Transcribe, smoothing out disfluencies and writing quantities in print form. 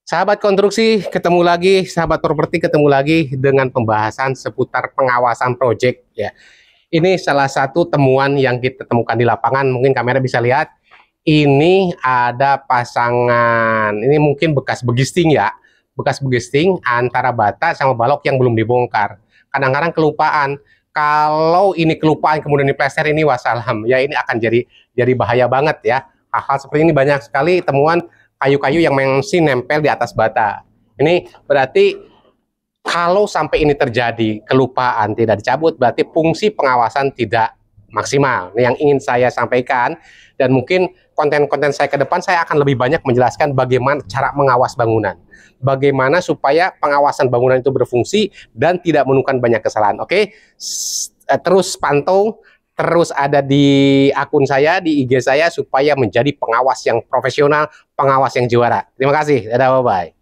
Sahabat konstruksi, ketemu lagi, sahabat properti ketemu lagi dengan pembahasan seputar pengawasan proyek ya. Ini salah satu temuan yang kita temukan di lapangan, mungkin kamera bisa lihat. Ini ada pasangan, ini mungkin bekas begisting ya, bekas begisting antara bata sama balok yang belum dibongkar. Kadang-kadang kelupaan. Kalau ini kelupaan kemudian diplester ini wassalam, ya ini akan jadi bahaya banget ya. Hal-hal seperti ini banyak sekali temuan kayu-kayu yang masih nempel di atas bata. Ini berarti kalau sampai ini terjadi, kelupaan tidak dicabut, berarti fungsi pengawasan tidak maksimal. Ini yang ingin saya sampaikan, dan mungkin konten-konten saya ke depan saya akan lebih banyak menjelaskan bagaimana cara mengawas bangunan. Bagaimana supaya pengawasan bangunan itu berfungsi dan tidak menemukan banyak kesalahan. Oke, terus pantau, terus ada di akun saya, di IG saya, supaya menjadi pengawas yang profesional, pengawas yang juara. Terima kasih, dadah, bye-bye.